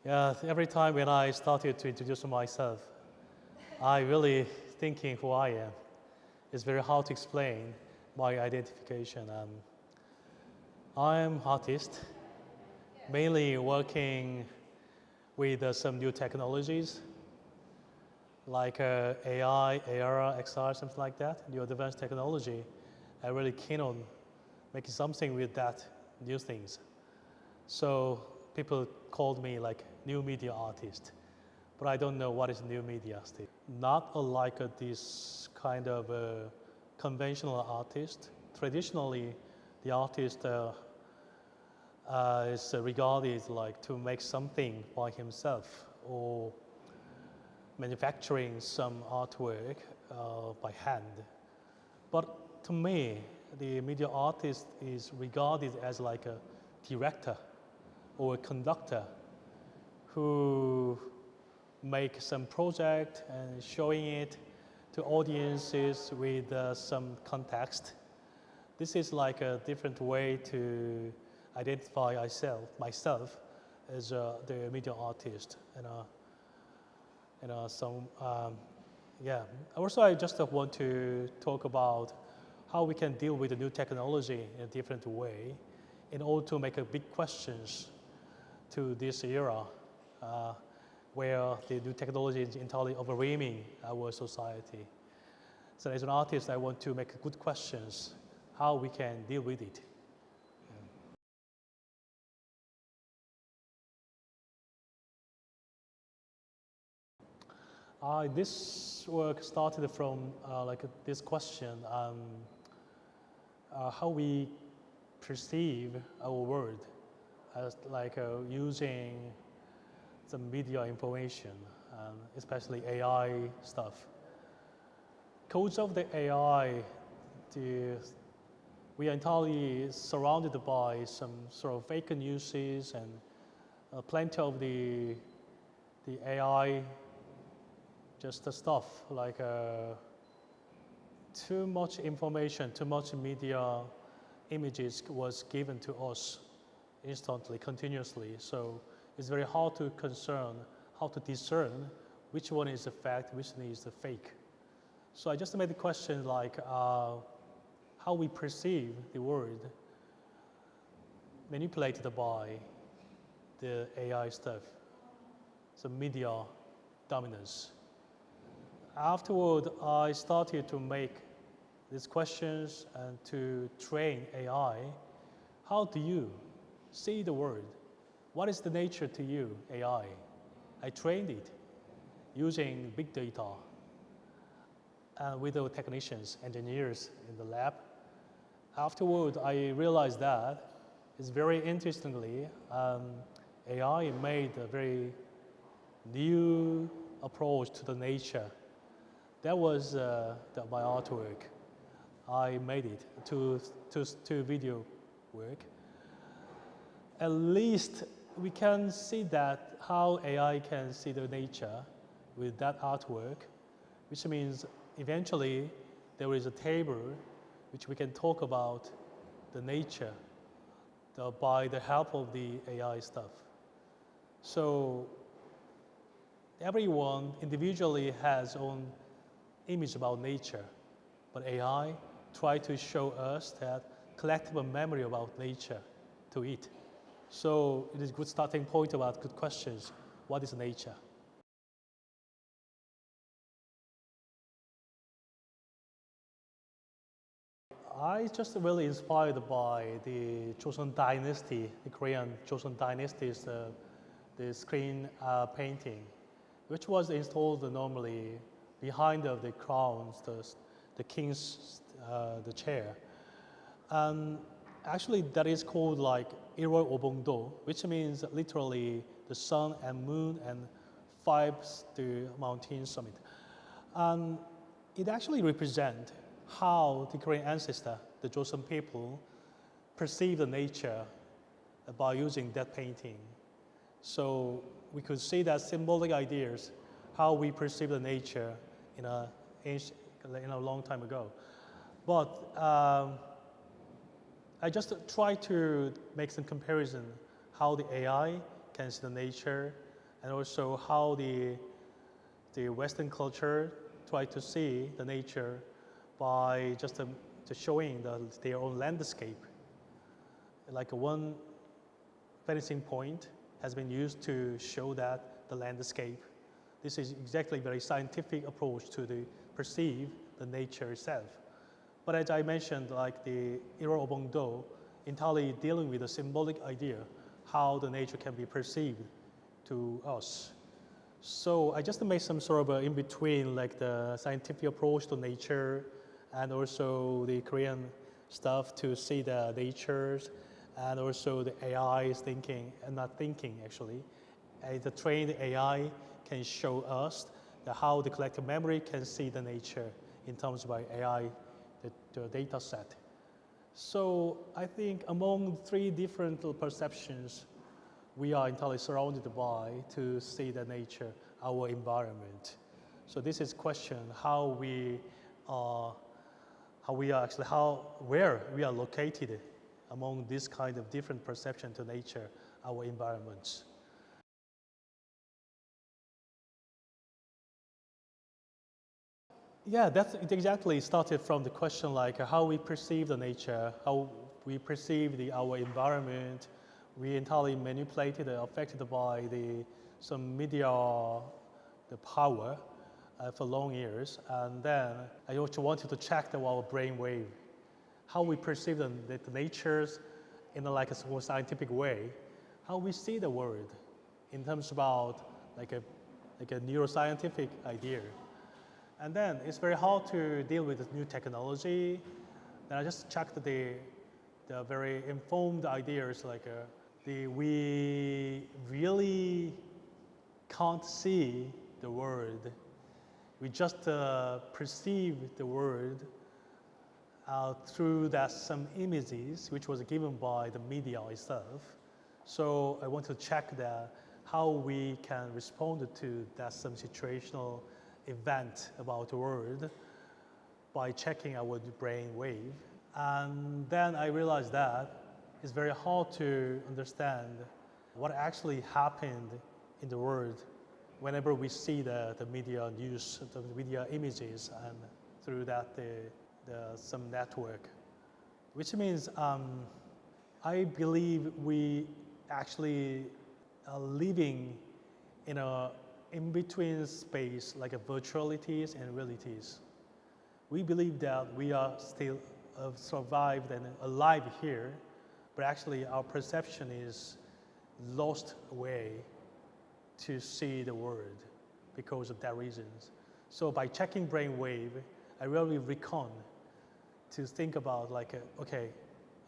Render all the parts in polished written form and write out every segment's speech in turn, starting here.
Yeah, every time when I started to introduce myself, I really thinking who I am. It's very hard to explain my identification. I'm artist, mainly working with some new technologies like AI, AR, XR, something like that, new advanced technology. I'm really keen on making something with that new things. So people called me like new media artist, but I don't know what is new media still. Not unlike this kind of conventional artist. Traditionally, the artist is regarded like to make something by himself or manufacturing some artwork by hand. But to me, the media artist is regarded as like a director or a conductor who make some project and showing it to audiences with some context. This is like a different way to identify myself as the media artist. Yeah. Also, I just want to talk about how we can deal with the new technology in a different way in order to make a big questions to this era where the new technology is entirely overwhelming our society. So as an artist, I want to make good questions, how we can deal with it. This work started from like this question, how we perceive our world as like using the media information, especially AI stuff. Because of the AI, we are entirely surrounded by some sort of fake news and plenty of the AI just the stuff like too much information, too much media images was given to us instantly, continuously. So it's very hard to how to discern which one is the fact, which one is the fake. So I just made the question like how we perceive the world manipulated by the AI stuff, so media dominance. Afterward, I started to make these questions and to train AI. How do you see the world? What is the nature to you, AI? I trained it using big data with the technicians, engineers in the lab. Afterward, I realized that it's very interestingly, AI made a very new approach to the nature. That was my artwork. I made it to video work. At least we can see that how AI can see the nature with that artwork, which means eventually there is a table which we can talk about the nature by the help of the AI stuff. So everyone individually has own image about nature, but AI try to show us that collective memory about nature to it. So it is a good starting point about good questions. What is nature? I just really inspired by the Joseon Dynasty, the Korean Joseon Dynasty's the screen painting, which was installed normally behind of the crowns, the king's the chair. And actually that is called like Ilwol Obongdo, which means literally the sun and moon and the mountain summit. And it actually represents how the Korean ancestor, the Joseon people, perceive the nature by using that painting. So we could see that symbolic ideas, how we perceive the nature in a long time ago. But I just try to make some comparison how the AI can see the nature and also how the Western culture try to see the nature by just showing their own landscape. Like one vanishing point has been used to show that the landscape. This is exactly a very scientific approach to perceive the nature itself. But as I mentioned, like the era of Ong Do, entirely dealing with a symbolic idea, how the nature can be perceived to us. So I just made some sort of in between, like the scientific approach to nature and also the Korean stuff to see the natures, and also the AI is thinking, and not thinking actually. The trained AI can show us how the collective memory can see the nature in terms of AI, the data set. So I think among three different perceptions, we are entirely surrounded by to see the nature, our environment. So this is question how we are actually, where we are located among this kind of different perception to nature, our environments. Yeah, that's it exactly started from the question like how we perceive the nature, how we perceive our environment. We entirely manipulated and affected by some media, the power for long years. And then I also wanted to check our brain wave, how we perceive the natures in like a more scientific way, how we see the world in terms about like a neuroscientific idea. And then it's very hard to deal with this new technology. Then I just checked the very informed ideas like we really can't see the world. We just perceive the world through some images which was given by the media itself. So I want to check how we can respond to some situational event about the world by checking our brain wave. And then I realized that it's very hard to understand what actually happened in the world whenever we see the media news, the media images, and through that some network. Which means I believe we actually are living in a in-between space, like virtualities and realities. We believe that we are still survived and alive here, but actually our perception is lost away to see the world because of that reasons. So by checking brainwave, I really recon to think about like, okay,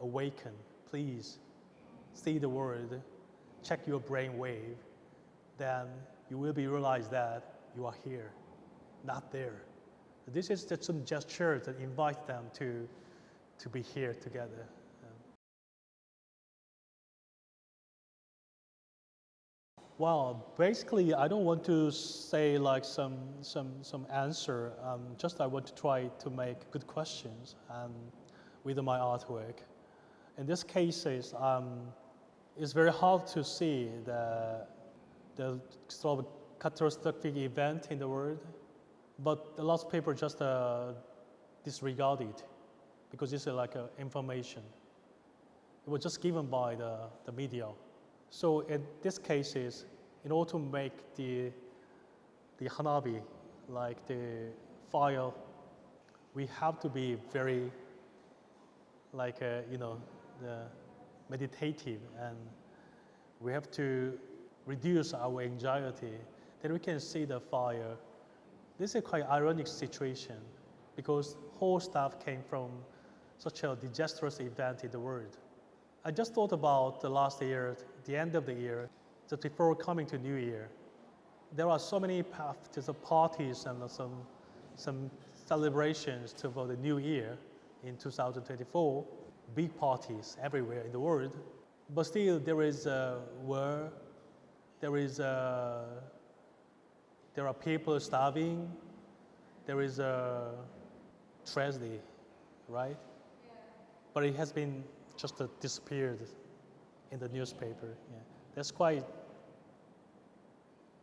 awaken, please see the world, check your brainwave, then you will realize that you are here, not there. This is just some gesture that invite them to be here together. Well, basically, I don't want to say like some answer. Just I want to try to make good questions with my artwork. In this case, it's very hard to see the sort of catastrophic event in the world, but a lot of people just disregard it because it's like information. It was just given by the media. So in this case, in order to make the hanabi, like the fire, we have to be very like the meditative, and we have to reduce our anxiety. Then we can see the fire. This is a quite ironic situation because whole stuff came from such a disastrous event in the world. I just thought about the last year, the end of the year, just before coming to New Year. There are so many parties and some celebrations for the New Year in 2024, big parties everywhere in the world. But still, there is a war. There are people starving. There is a tragedy, right? Yeah. But it has been just disappeared in the newspaper. Yeah. That's quite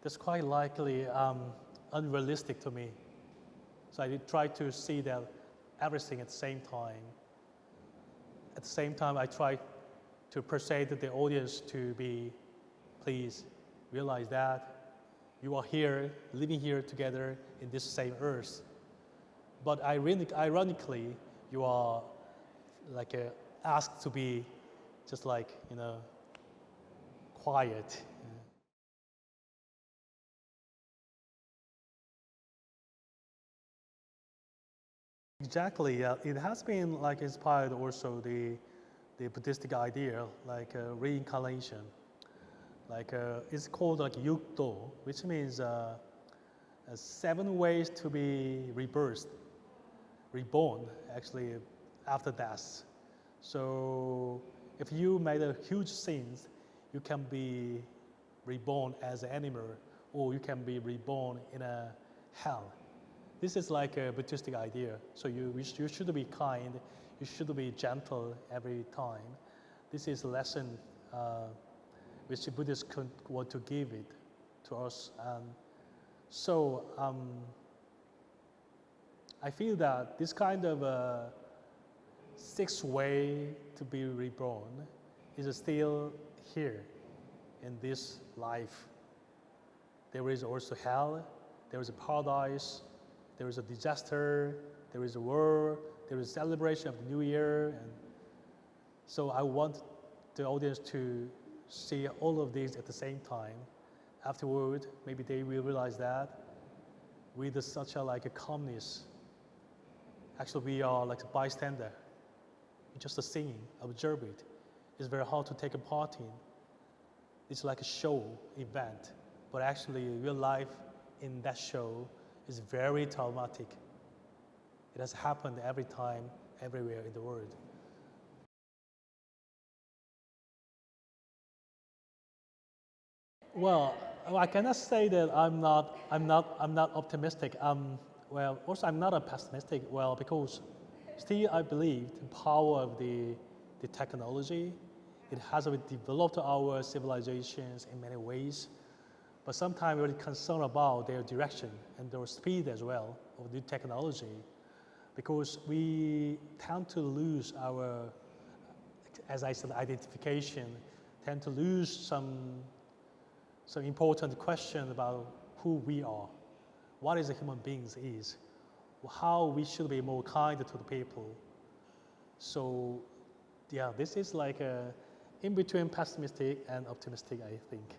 that's quite likely unrealistic to me. So I did try to see that everything at the same time. At the same time, I try to persuade the audience to be, please realize that you are here, living here together in this same earth. But ironically, you are like asked to be just like, quiet. Exactly, it has been like inspired also the Buddhistic idea, like reincarnation. Like it's called like Yukdo, which means 7 ways to be reborn actually after death. So if you made a huge sins, you can be reborn as an animal, or you can be reborn in a hell. This is like a Buddhistic idea. So you should be kind, you should be gentle every time. This is a lesson which the Buddhists want to give it to us. So I feel that this kind of 6th way to be reborn is still here in this life. There is also hell, there is a paradise, there is a disaster, there is a war, there is a celebration of the New Year. And so I want the audience to see all of these at the same time. Afterward, maybe they will realize that with such a calmness, actually we are like a bystander, just a singing, observe it. It's very hard to take a part in. It's like a show event, but actually real life in that show is very traumatic. It has happened every time, everywhere in the world. Well, I cannot say that I'm not optimistic. Well, also I'm not a pessimistic. Well, because still I believe the power of the technology. It has developed our civilizations in many ways, but sometimes we're concerned about their direction and their speed as well of the technology, because we tend to lose our, as I said, identification, tend to lose some important question about who we are, what is a human being is, how we should be more kind to the people. So yeah, this is like a in between pessimistic and optimistic, I think.